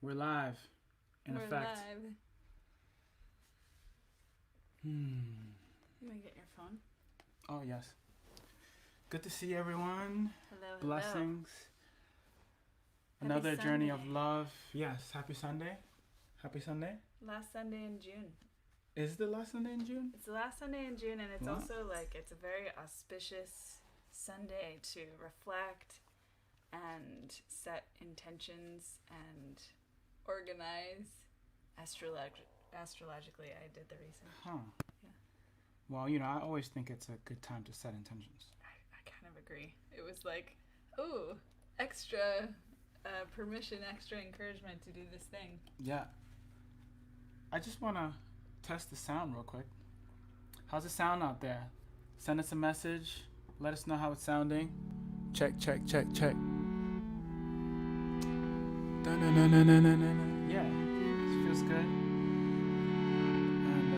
We're live, in We're effect. live. You want to get your phone? Oh, yes. Good to see everyone. Hello, hello. Blessings. Happy Another journey of Sunday. love. Yes, happy Sunday. Happy Sunday. Last Sunday in June. Is the last Sunday in June? It's the last Sunday in June, and it's Wow. also like it's a very auspicious Sunday to reflect and set intentions and organize. Astrologically, I did the research. Huh. Yeah. Well, I always think it's a good time to set intentions. I kind of agree. It was like, ooh, extra permission, extra encouragement to do this thing. Yeah. I just want to test the sound real quick. How's the sound out there? Send us a message. Let us know how it's sounding. Check, check, check, check. Dun-dun-dun-dun-dun-dun-dun. Yeah, it feels good. And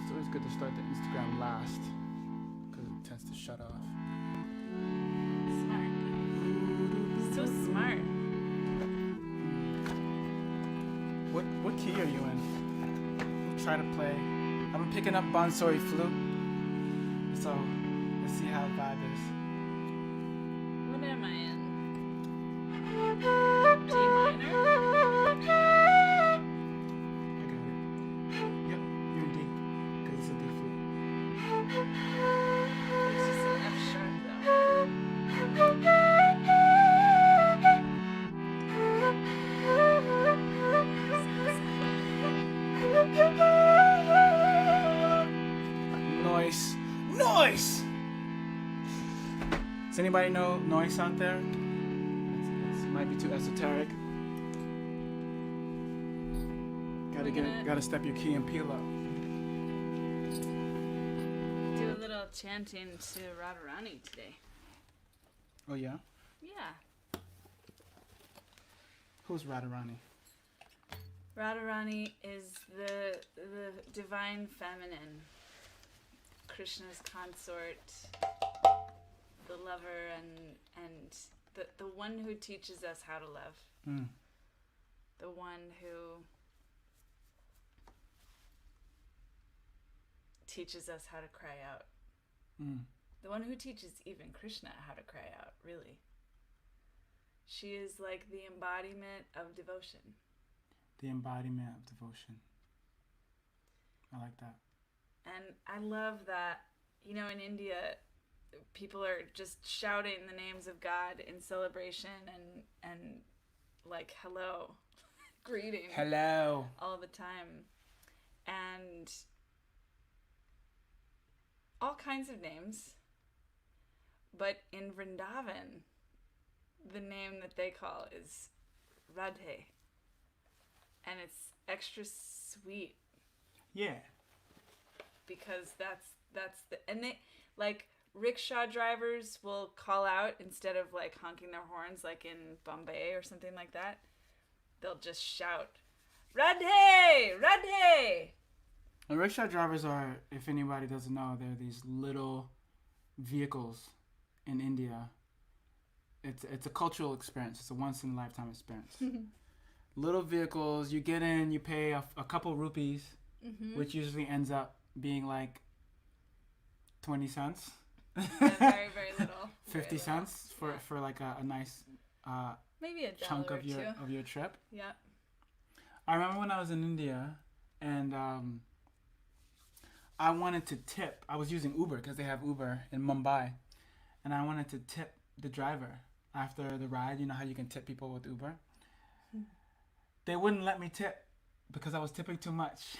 it's always good to start the Instagram last because it tends to shut off. Smart. So smart. What key are you in? We'll try to play. I've been picking up Bonsori flute, so let's see how the vibe is. What am I in? G minor? I got it. Yep, you're in D, because it's a D flute. It's just an F sharp though. Noise. Noise! Does anybody know noise out there? It might be too esoteric. Gotta step your key and peel up. Do a little chanting to Radharani today. Oh yeah? Yeah. Who's Radharani? Radharani is the divine feminine. Krishna's consort, the lover, and the one who teaches us how to love. Mm. The one who teaches us how to cry out. Mm. The one who teaches even Krishna how to cry out, really. She is like the embodiment of devotion. The embodiment of devotion. I like that. And I love that, in India, people are just shouting the names of God in celebration and like hello, greeting. Hello. All the time. And all kinds of names. But in Vrindavan, the name that they call is Radhe. And it's extra sweet. Yeah. Because that's and they like rickshaw drivers will call out instead of like honking their horns like in Bombay or something like that. They'll just shout, Radhe! Radhe! And rickshaw drivers are, if anybody doesn't know, they're these little vehicles in India. It's a cultural experience. It's a once in a lifetime experience. Little vehicles, you get in, you pay a couple rupees, which usually ends up being like 20 cents. Yeah, very, very little. 50 cents for like a nice maybe a chunk dollar of or your trip. Yeah. I remember when I was in India and I wanted to tip. I was using Uber because they have Uber in Mumbai, and I wanted to tip the driver after the ride. You know how you can tip people with Uber? They wouldn't let me tip because I was tipping too much.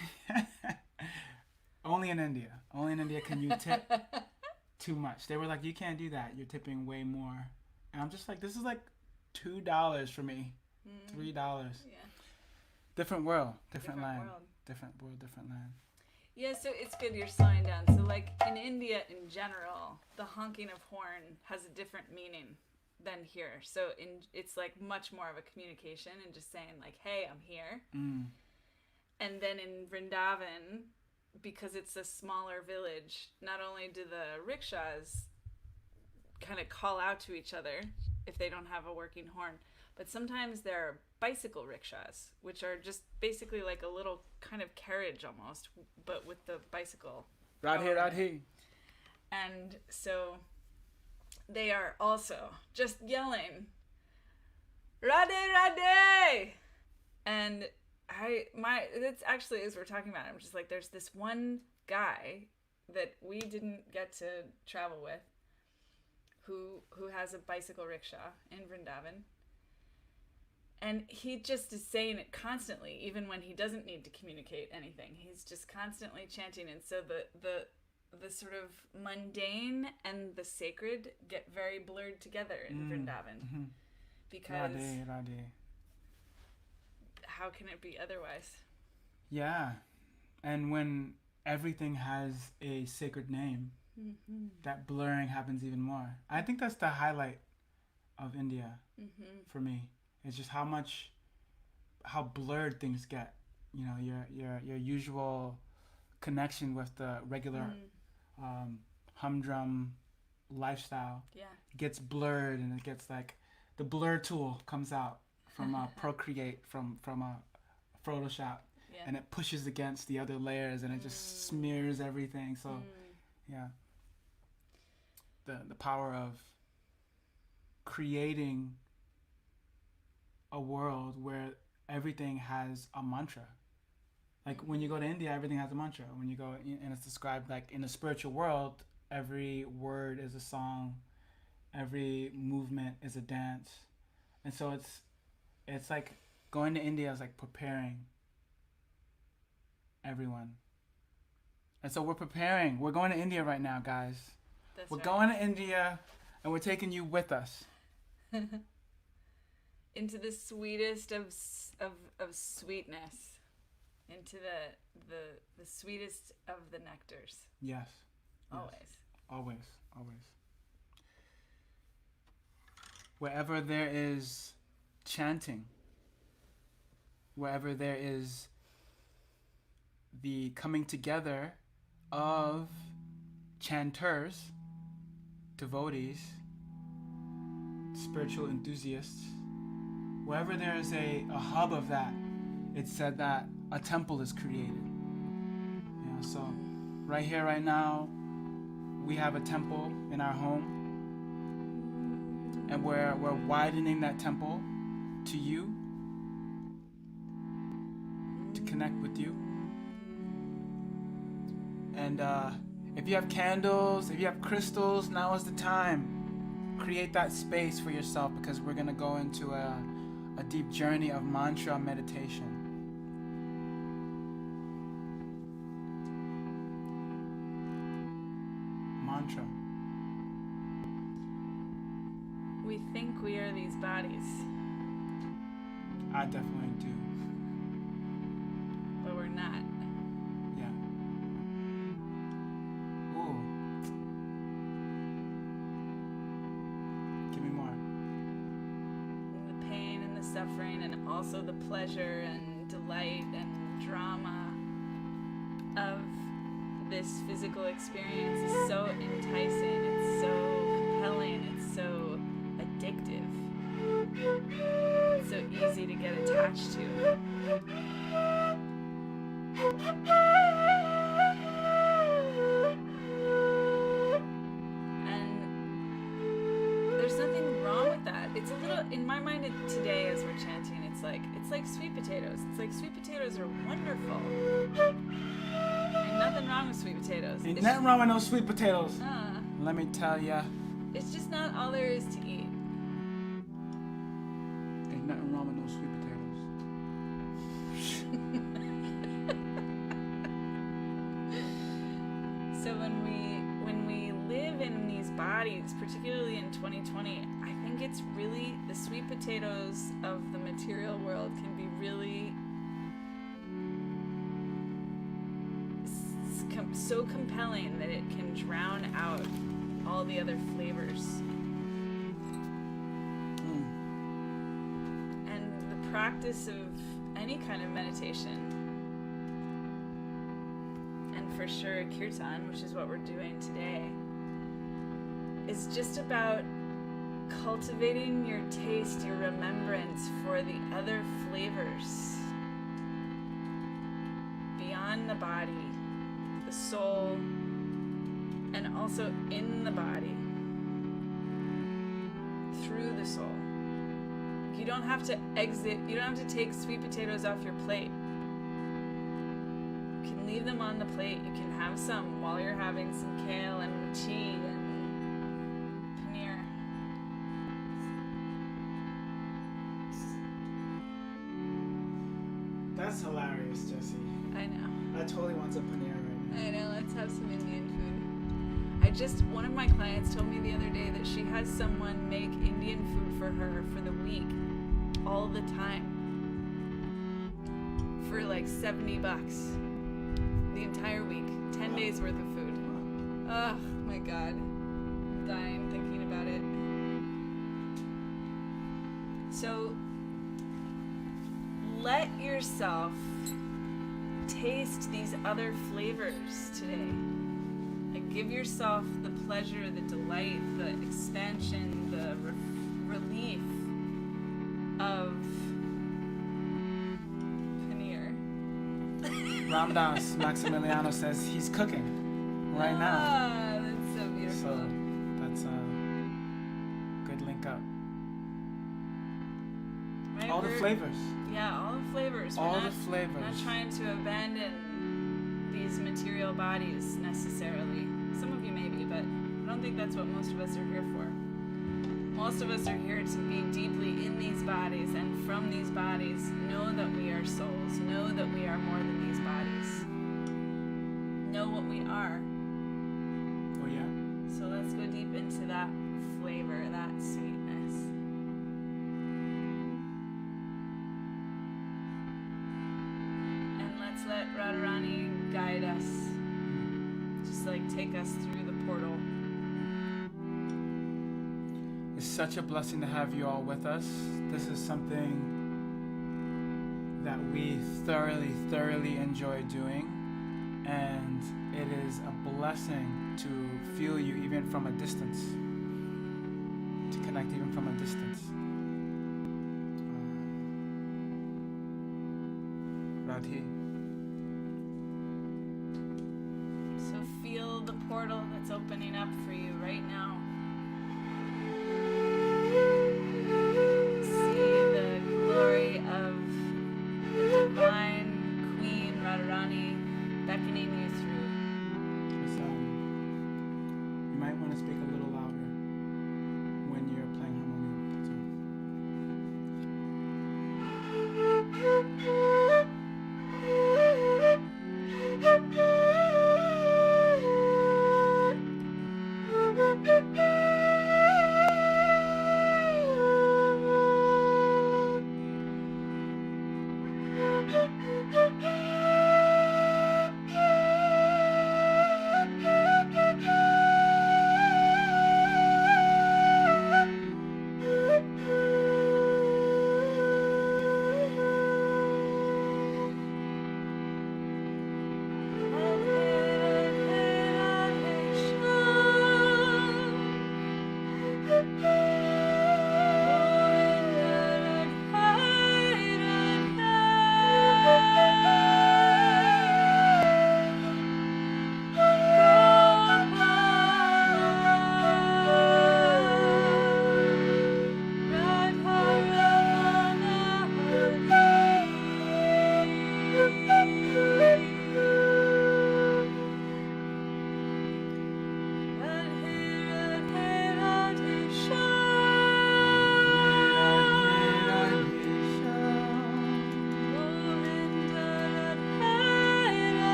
Only in India. Only in India can you tip too much. They were like, you can't do that. You're tipping way more. And I'm just like, this is like $2 for me. $3. Yeah. Different world. Different land. World. Different world, different land. Yeah, so it's good you're slowing down. So like in India in general, the honking of horn has a different meaning than here. So it's like much more of a communication and just saying like, hey, I'm here. And then in Vrindavan, because it's a smaller village, not only do the rickshaws kind of call out to each other if they don't have a working horn. But sometimes there are bicycle rickshaws, which are just basically like a little kind of carriage almost, but with the bicycle. Radhe, Radhe. And so they are also just yelling, Radhe, Radhe! And that's actually, as we're talking about it, I'm just like, there's this one guy that we didn't get to travel with who has a bicycle rickshaw in Vrindavan. And he just is saying it constantly, even when he doesn't need to communicate anything. He's just constantly chanting. And so the sort of mundane and the sacred get very blurred together in Vrindavan. Mm-hmm. Because Radhe, Radhe. How can it be otherwise? Yeah. And when everything has a sacred name, that blurring happens even more. I think that's the highlight of India for me. It's just how blurred things get. You know, your usual connection with the regular humdrum lifestyle gets blurred, and it gets like the blur tool comes out from Procreate from Photoshop, and it pushes against the other layers, and it just smears everything. So yeah, the power of creating a world where everything has a mantra. Like when you go to India, everything has a mantra. When you go, and it's described like in the spiritual world, every word is a song, every movement is a dance. And so it's like going to India is like preparing everyone. And so we're preparing. We're going to India right now, guys. We're going to India, and we're taking you with us. Into the sweetest of sweetness. Into the sweetest of the nectars. Yes. Always. Always. Wherever there is chanting, wherever there is the coming together of chanters, devotees, spiritual enthusiasts, wherever there is a hub of that, it's said that a temple is created. You know, so right here, right now, we have a temple in our home, and we're widening that temple to you, to connect with you. And if you have candles, if you have crystals, now is the time. Create that space for yourself, because we're going to go into a deep journey of mantra meditation. Mantra. We think we are these bodies. I definitely do. But we're not. Yeah. Ooh. Give me more. The pain and the suffering, and also the pleasure and delight and drama of this physical experience is so enticing, it's so compelling, it's so addictive, it's so easy to get attached to. And there's nothing wrong with that. It's a little, in my mind today as we're chanting, it's like sweet potatoes. It's like sweet potatoes are wonderful. Ain't nothing wrong with sweet potatoes. Ain't nothing wrong with no sweet potatoes. Uh, Let me tell ya. It's just not all there is to eat. Ain't nothing wrong with no sweet potatoes. So when we live in these bodies, particularly in 2020, I think it's really the sweet potatoes of the material world can be really so compelling that it can drown out all the other flavors. And the practice of any kind of meditation, and for sure Kirtan, which is what we're doing today, is just about cultivating your taste, your remembrance for the other flavors beyond the body, the soul, and also in the body, through the soul. You don't have to take sweet potatoes off your plate. You can leave them on the plate. You can have some while you're having some kale and tea and paneer. That's hilarious, Jesse. I know. I totally want some paneer right now. I know, let's have some Indian food. One of my clients told me the other day that she has someone make Indian food for her for the week, all the time, for like $70, the entire week, 10 days worth of food. Oh my God, I'm dying thinking about it. So let yourself taste these other flavors today. And give yourself the pleasure, the delight, the expansion, the relief of paneer. Ramdas Maximiliano says he's cooking right now. Ah, that's so beautiful. So that's a good link up. Right, All the flavors. Yeah, all the flavors. All the flavors. We're not trying to abandon these material bodies necessarily. Some of you maybe, but I don't think that's what most of us are here for. Most of us are here to be deeply in these bodies, and from these bodies, know that we are souls. Know that we are more than these bodies. Know what we are. Oh yeah. So let's go deep into that flavor, that sweetness. And let's let Radharani guide us. Just like take us through the portal. It's such a blessing to have you all with us. This is something that we thoroughly enjoy doing, and it is a blessing to feel you even from a distance, to connect even from a distance. Radhi. So feel the portal that's opening up for you right now. See the glory of the divine Queen Radharani beckoning you through. You might want to speak a little louder when you're playing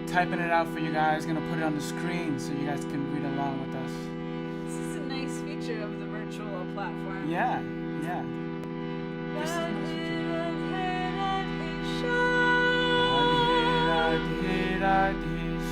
typing it out for you guys. Gonna put it on the screen so you guys can read along with us. This is a nice feature of the virtual platform. Yeah. This is a nice feature. Radhe Radhe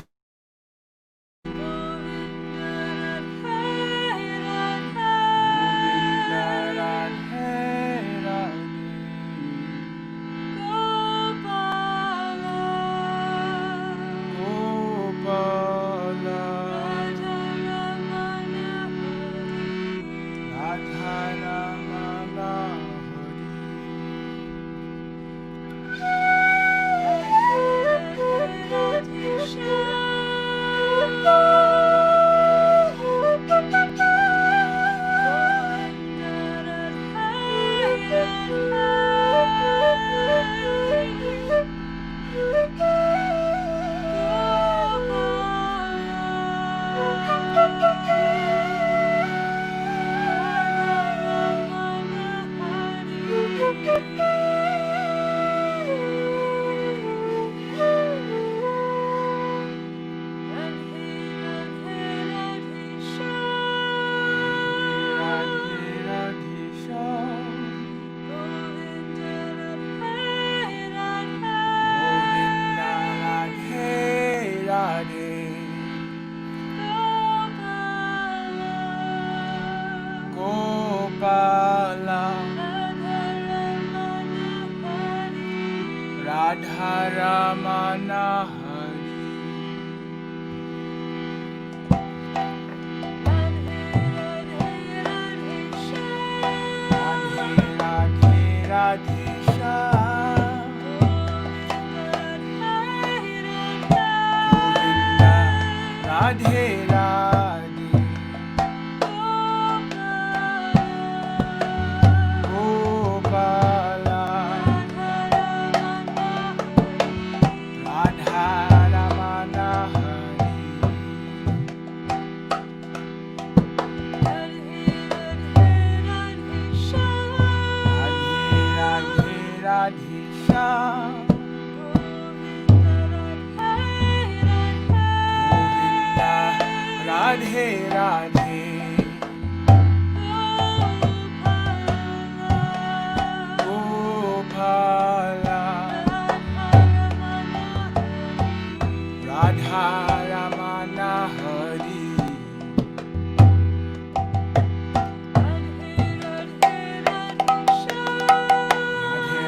Radharamana Radhe Radhe Gopala Radharamana Radhe Radhe Shyam Radhe Radhe Gopala Radharamana Hari Radhe Radhe Shyam Radhe Radhe Gopala Radharamana Radhe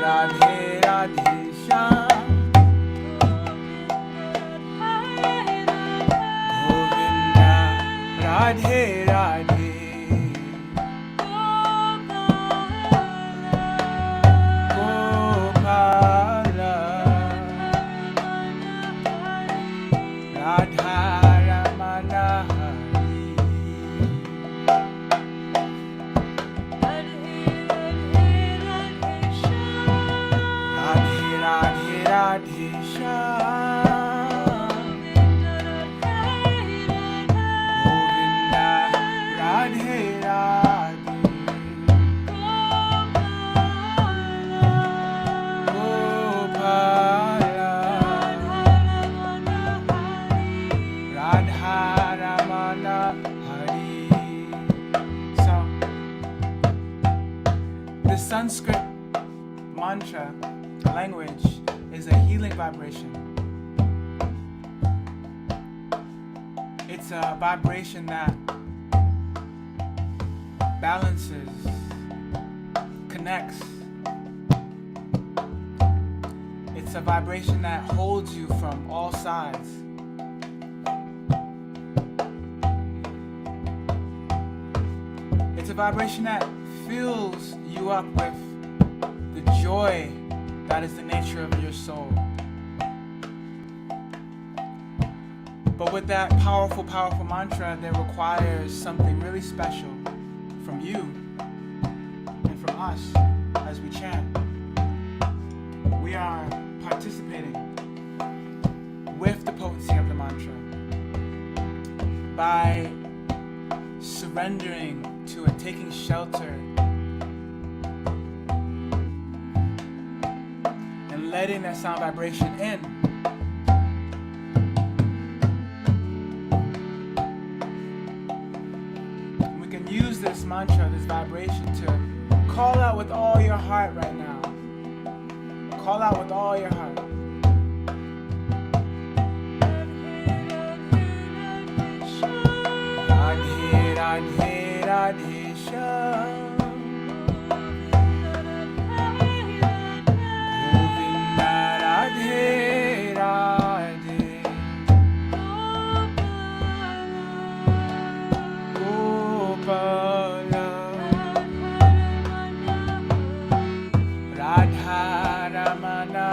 Radhe Radhe Shyam Radhe Radhe Gopala Radharamana Hari. So, the Sanskrit mantra language is a healing vibration. It's a vibration that balances, connects. It's a vibration that holds you from all sides. It's a vibration that fills you up with the joy that is the nature of your soul. But with that powerful, powerful mantra, there requires something really special from you and from us as we chant. We are participating with the potency of the mantra by surrendering to it, taking shelter and letting that sound vibration in. Use this mantra, this vibration to call out with all your heart right now. Call out with all your heart. Radhe Radhe Radhe Shyam Govinda Radhe Radhe Gopala Radharamana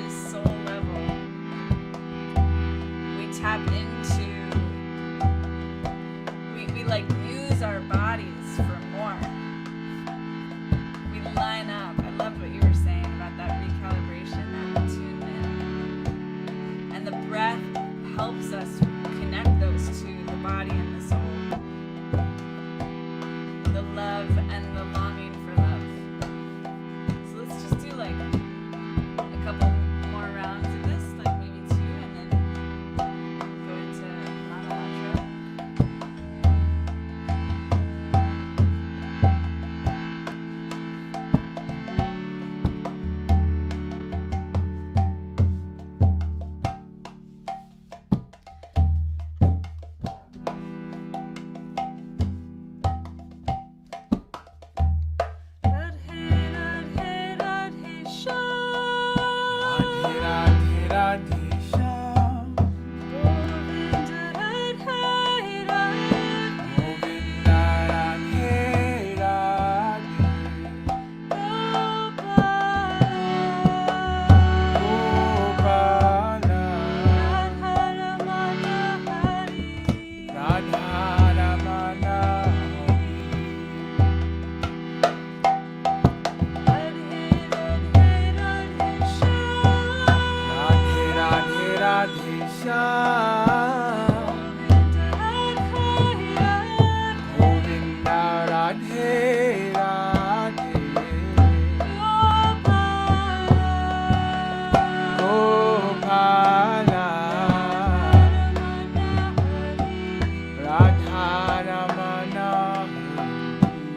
this soul level, we tap into, we like use our bodies for more. We line up. I loved what you were saying about that recalibration, that attunement. And the breath helps us connect those two, the body and the soul. The love and the longing for love. So let's just do like a couple more rounds of this, like maybe 2, and then go into Mama Mantra.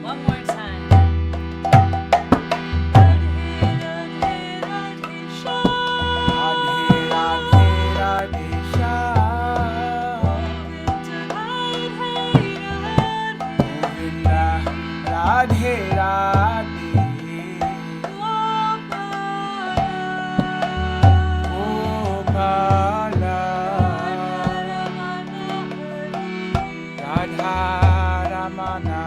One more time. Radhe Radhe Gopala Radha Ramana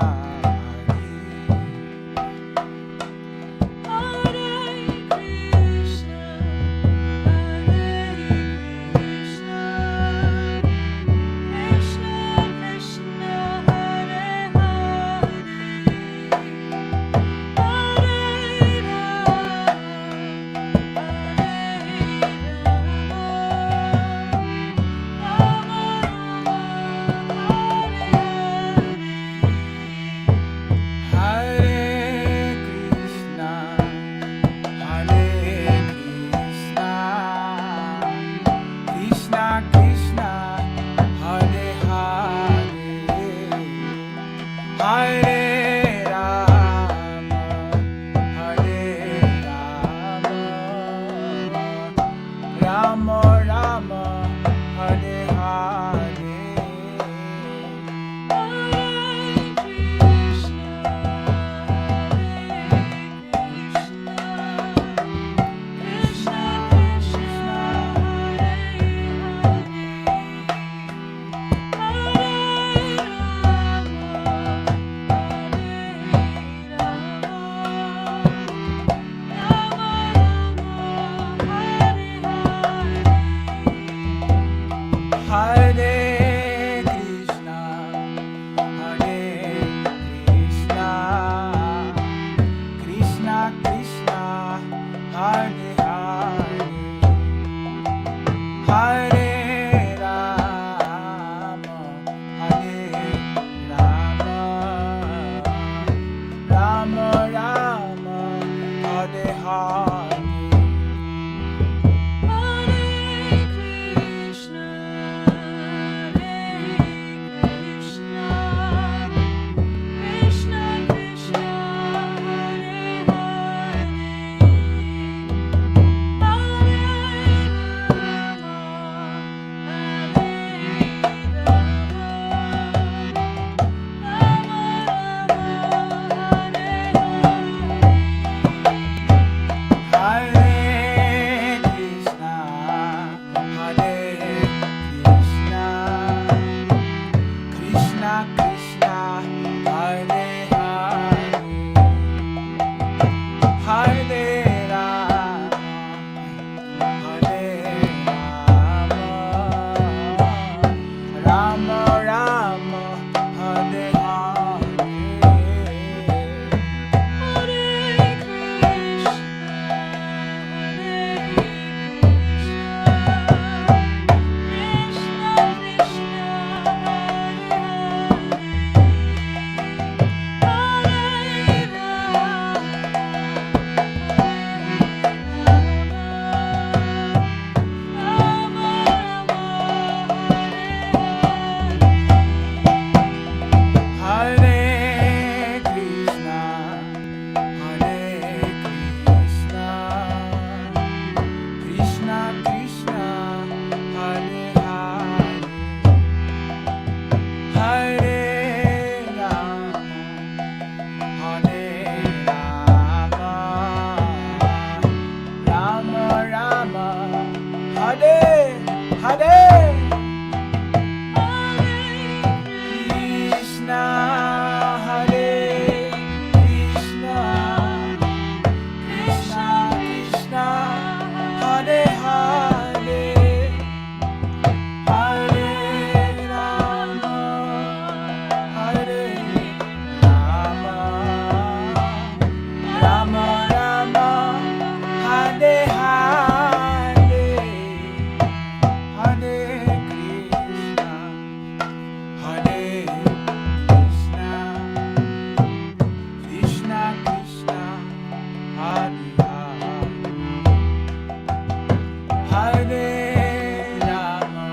Hare Rama,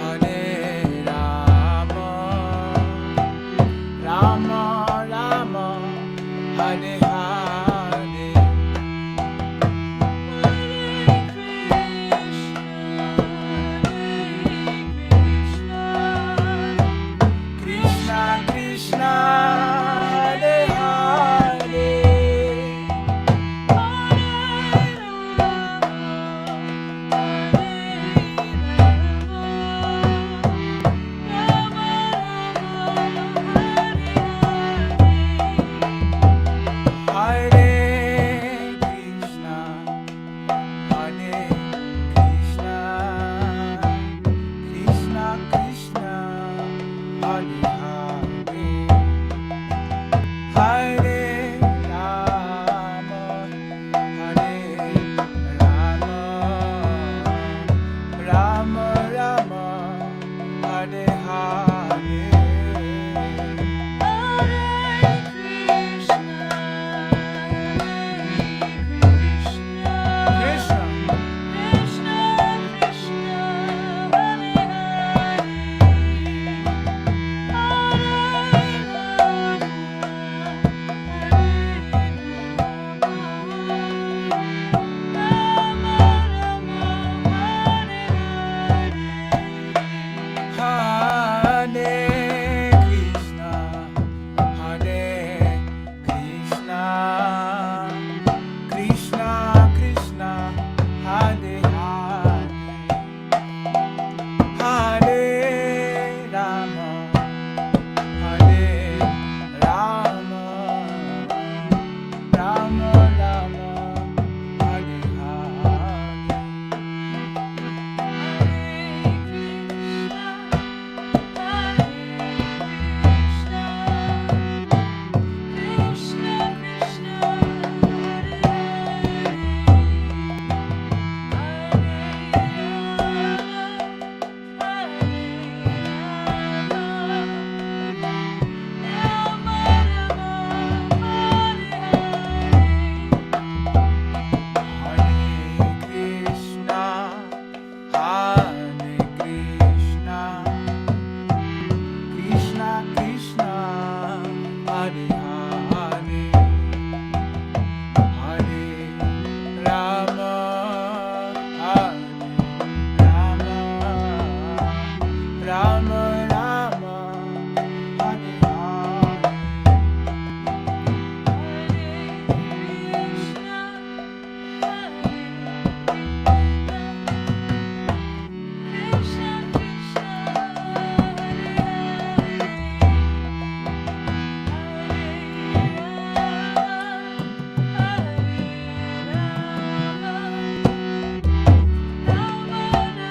Hare Rama, Rama Rama, Hare Hare, Krishna Krishna, Hare Hare, Hare Krishna, Hare Krishna, Krishna Krishna, Hare Hare, Hare Rama, Hare Rama, Rama Rama, Hare Hare, Krishna, Hare Krishna, Hare Krishna, Krishna Krishna, Hare Hare, Hare Rama, Hare Rama, Rama Rama, Hare Hare, Hare Krishna, Hare Krishna, Krishna Krishna, Hare Hare, Hare Rama, Hare Rama, Rama Rama,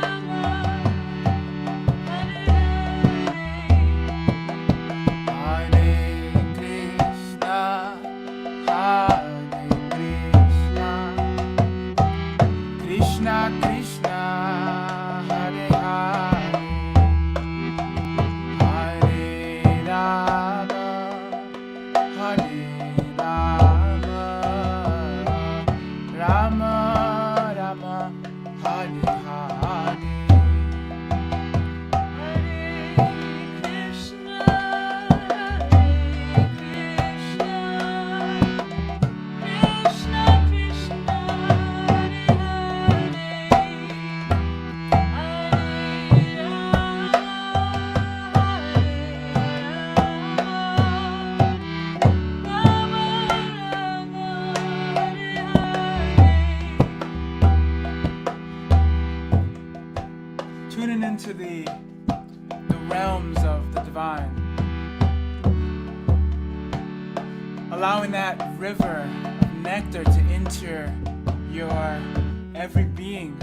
Hare Hare, Hare Krishna, Hare Krishna, Krishna Krishna, Hare Hare, Hare Rama, Hare Rama, Rama Rama, Hare Hare, tuning into the realms of the divine, allowing that river of nectar to enter your every being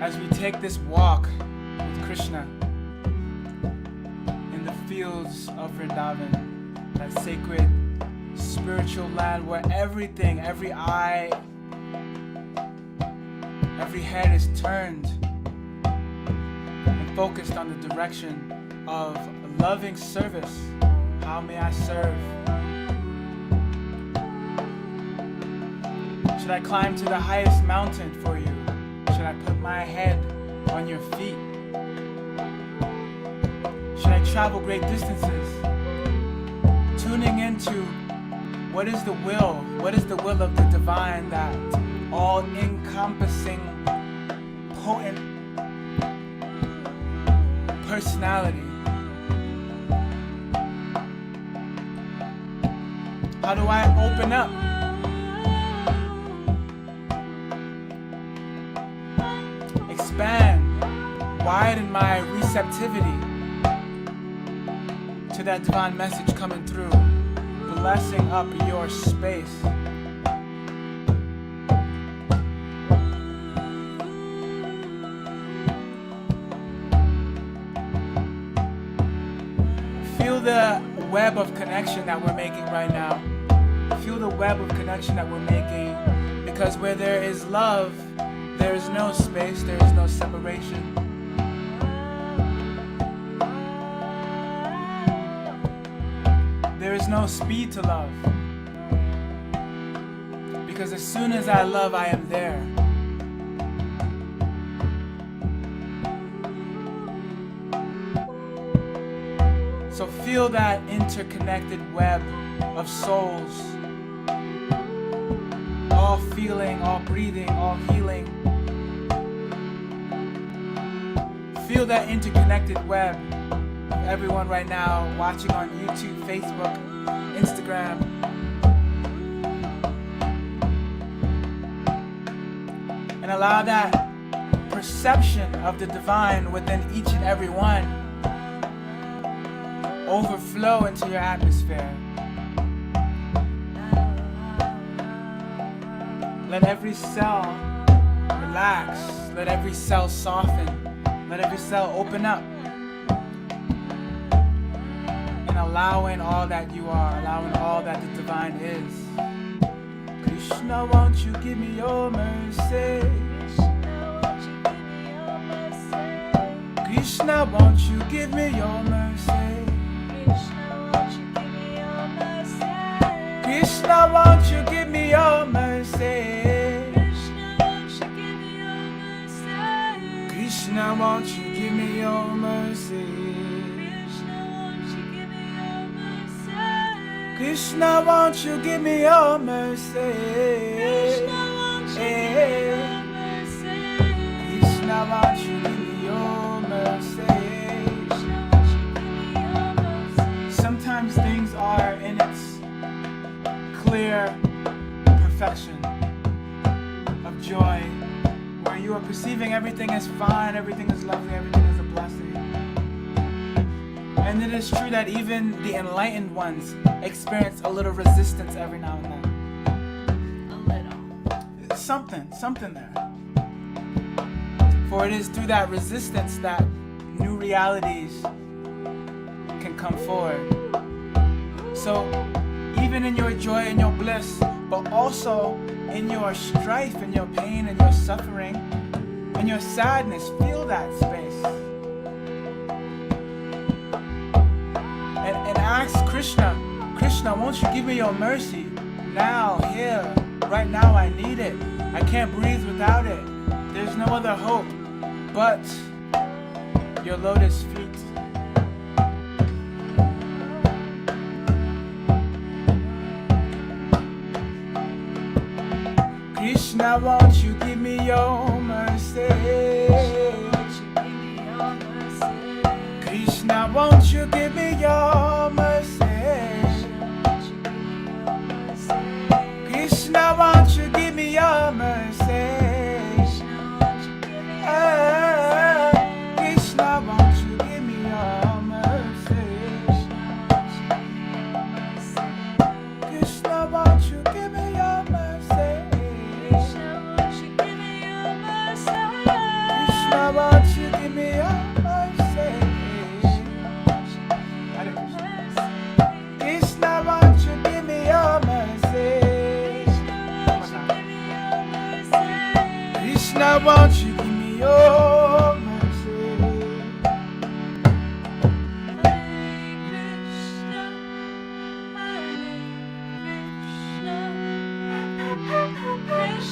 as we take this walk with Krishna in the fields of Vrindavan, that sacred spiritual land where everything, every eye, every head is turned and focused on the direction of loving service. How may I serve? Should I climb to the highest mountain for you? Should I put my head on your feet? Should I travel great distances? Tuning into what is the will of the divine, that all-encompassing, potent personality. How do I open up? Expand, widen my receptivity to that divine message coming through, blessing up your space. Feel the web of connection that we're making right now. Feel the web of connection that we're making, because where there is love, there is no space, there is no separation. There is no speed to love, because as soon as I love, I am there. So feel that interconnected web of souls, all feeling, all breathing, all healing. Feel that interconnected web of everyone right now watching on YouTube, Facebook, Instagram. And allow that perception of the divine within each and every one overflow into your atmosphere. Let every cell relax. Let every cell soften. Let every cell open up. And allowing all that you are, allowing all that the divine is. Krishna, won't you give me your mercy? Krishna, won't you give me your mercy? Krishna, won't you give me your mercy? Krishna, won't you give me your mercy? Krishna, won't you give me your mercy? Krishna, won't you give me your mercy? Sometimes things are in its clear perfection of joy, where you are perceiving everything is fine, everything is lovely, everything is a blessing. And it is true that even the enlightened ones experience a little resistance every now and then. A little. Something there. For it is through that resistance that new realities can come forward. So even in your joy and your bliss, but also in your strife and your pain and your suffering and your sadness, feel that space. And ask Krishna, Krishna, won't you give me your mercy? Now, here, right now, I need it. I can't breathe without it. There's no other hope but your lotus feet. Krishna, won't you give me your mercy? Krishna, won't you give me your mercy? Krishna, won't you give me your mercy? Krishna, won't you give me your mercy? Krishna, won't you give me your mercy? Krishna, won't you give me your mercy? Krishna, won't you give me your mercy? Hare Krishna. Krishna, won't you give me your mercy? Krishna, won't you give me your mercy? Krishna,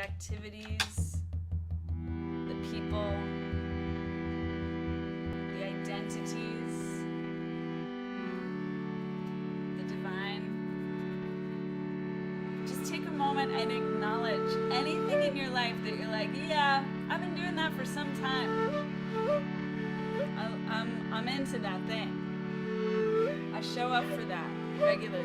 activities, the people, the identities, the divine. Just take a moment and acknowledge anything in your life that you're like, yeah, I've been doing that for some time. I'm into that thing. I show up for that regularly.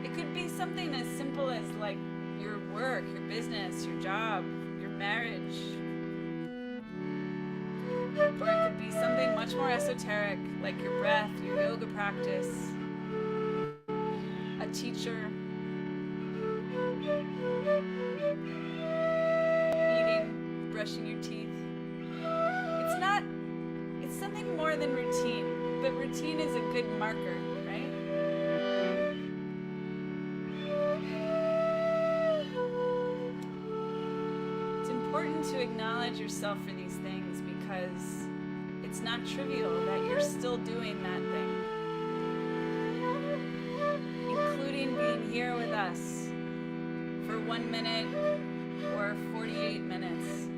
It could be something as simple as like your work, your business, your job, your marriage. Or it could be something much more esoteric, like your breath, your yoga practice, a teacher, eating, brushing your teeth. It's something more than routine, but routine is a good marker, right? It's important to acknowledge yourself for these things because it's not trivial that you're still doing that thing. Including being here with us for 1 minute or 48 minutes.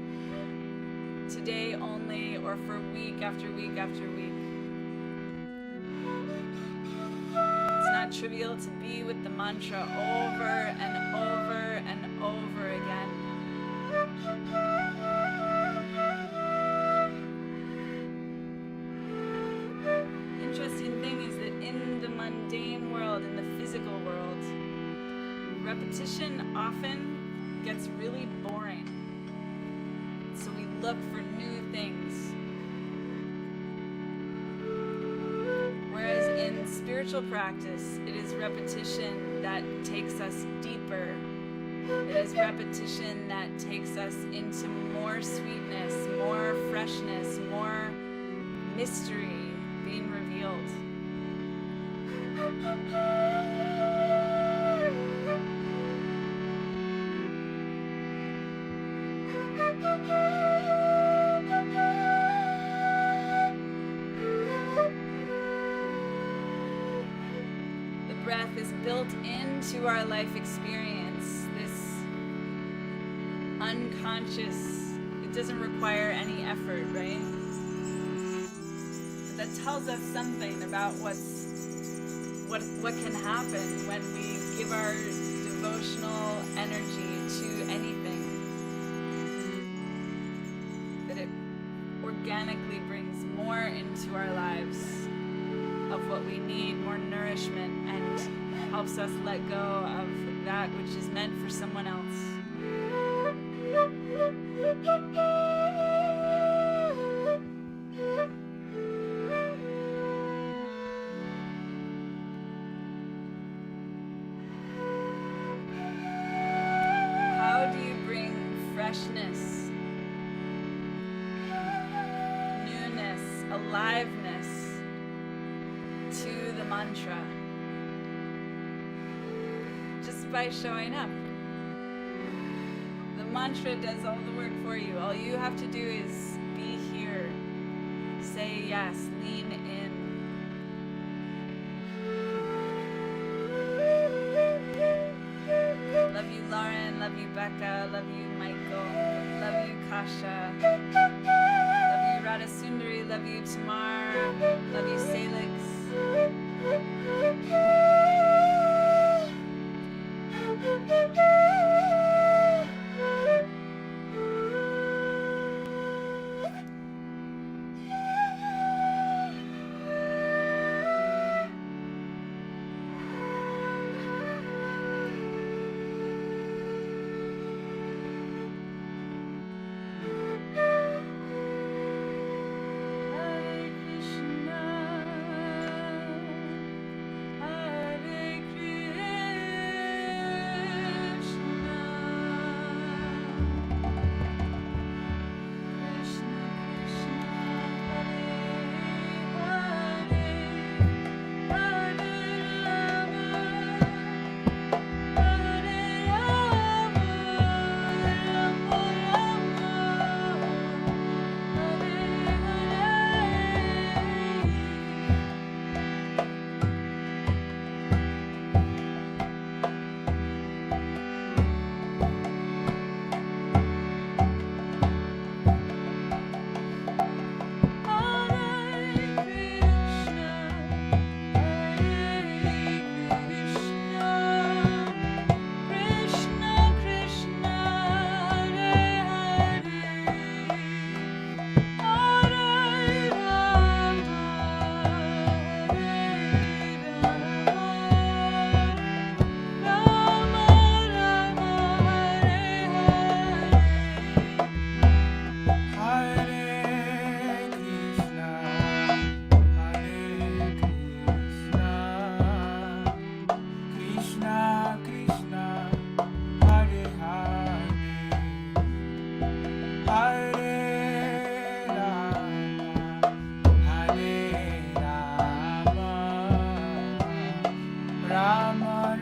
Today only, or for week after week after week. It's not trivial to be with the mantra over and over and over again. Interesting thing is that in the mundane world, in the physical world, repetition often gets really boring. So we look for new things. Whereas in spiritual practice, it is repetition that takes us deeper. It is repetition that takes us into more sweetness, more freshness, more mystery being revealed. The breath is built into our life experience, this unconscious, it doesn't require any effort, right? But that tells us something about what can happen when we give our devotional energy to anything. That it organically brings more into our lives of what we need, more nourishment, and helps us let go of that which is meant for someone else. How do you bring freshness, newness, aliveness to the mantra? Just by showing up. The mantra does all the work for you. All you have to do is be here. Say yes, lean in. Love you, Lauren. Love you, Becca. Love you, Michael. Love you, Kasha. Love you, Radha Sundari. Love you, Tamar. Love you, Salix. Hare Krishna,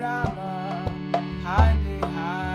Rama, Hare Hare,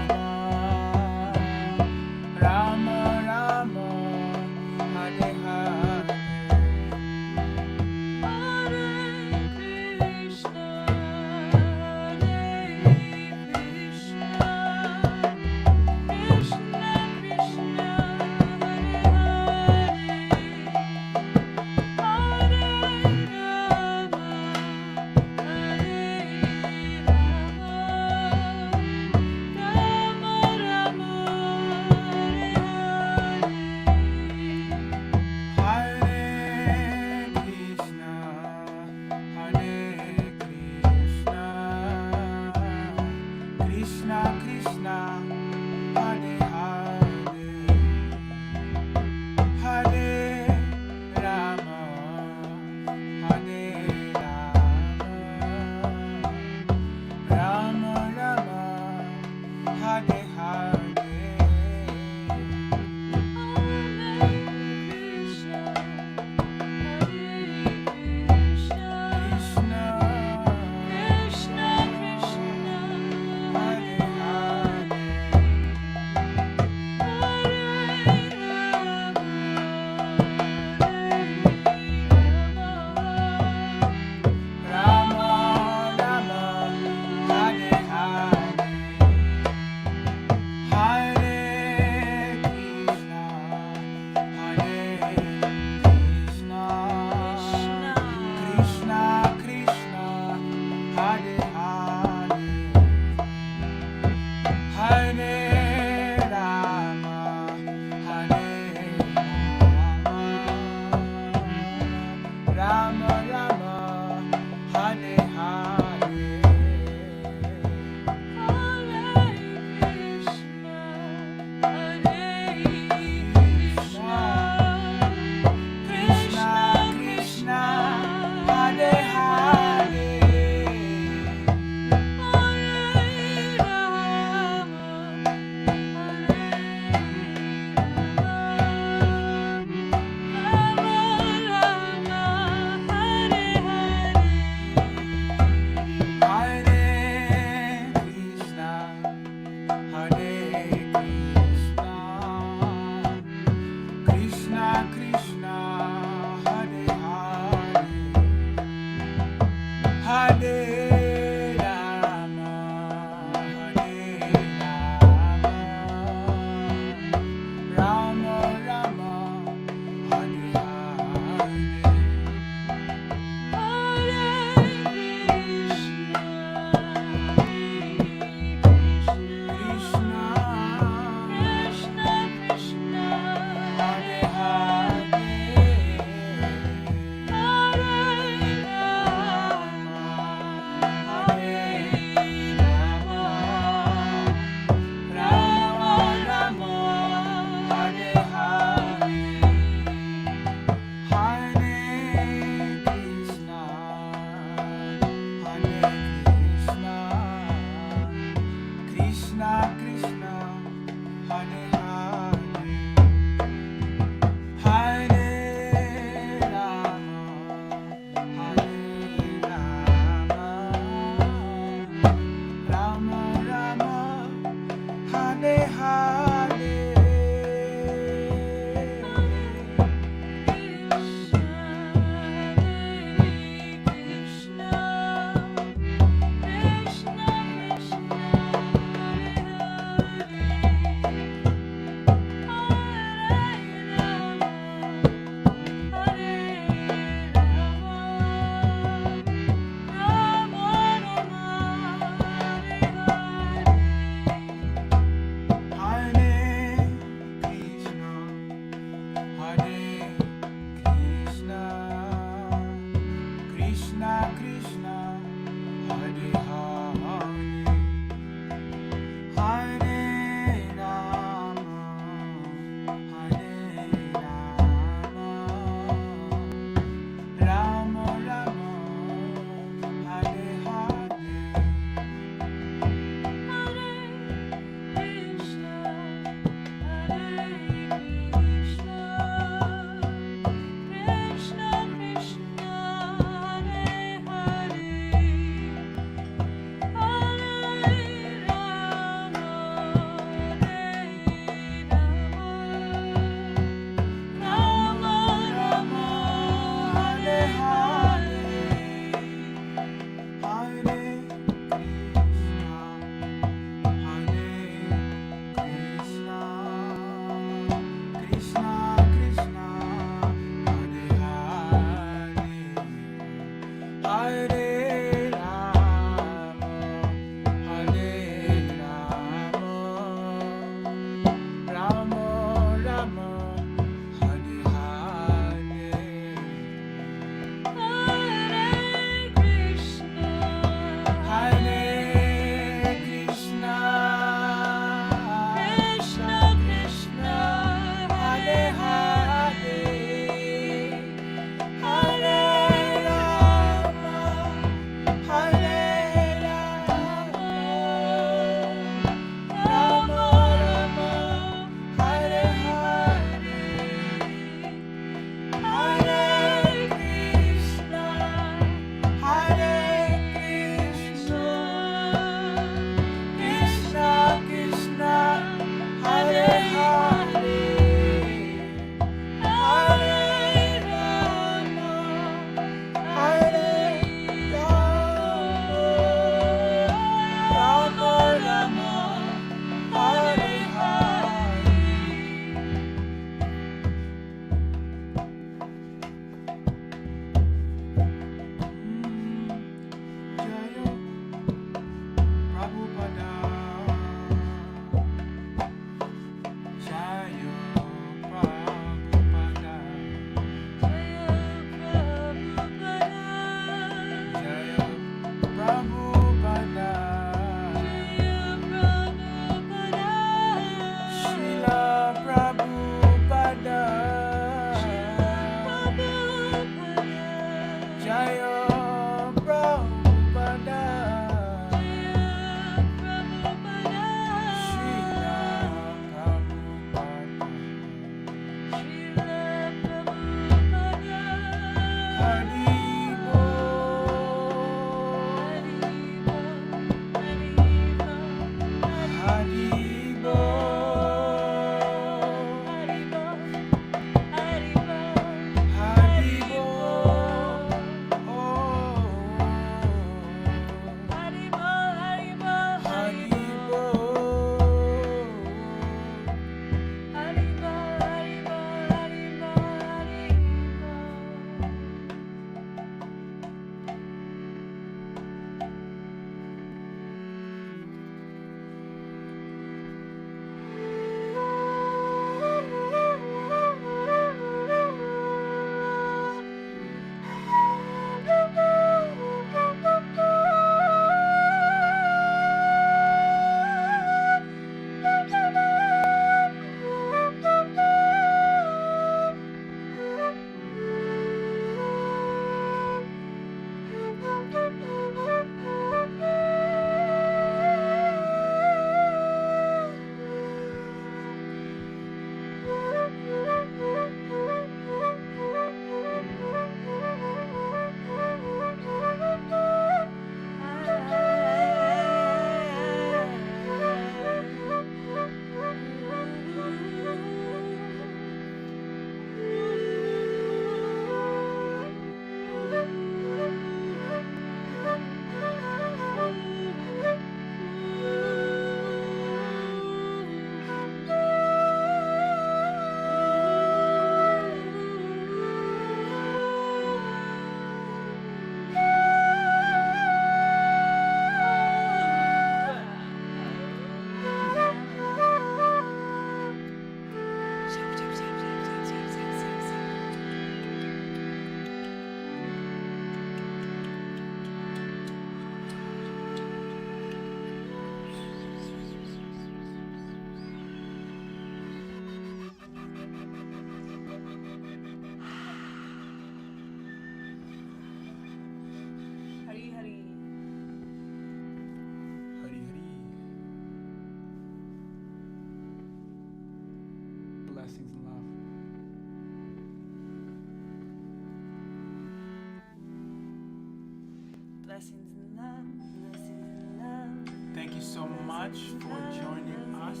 Blessings and love, blessings and love. Thank you so much for joining us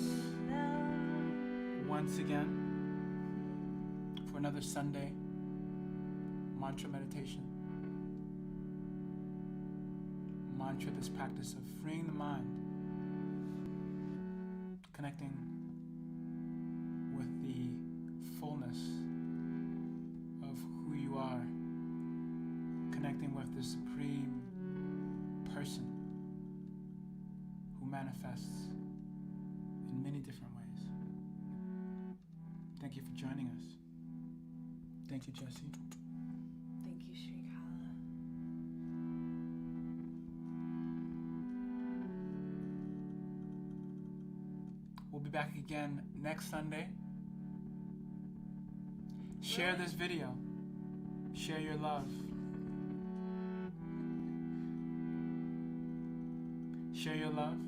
once again for another Sunday mantra meditation. Mantra, this practice of freeing the mind, connecting with the fullness of who you are, connecting with the Supreme Person who manifests in many different ways. Thank you for joining us. Thank you, Jesse. Thank you, Srikala. We'll be back again next Sunday. Share this video. Share your love. Share your love.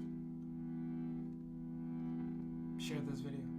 Share this video.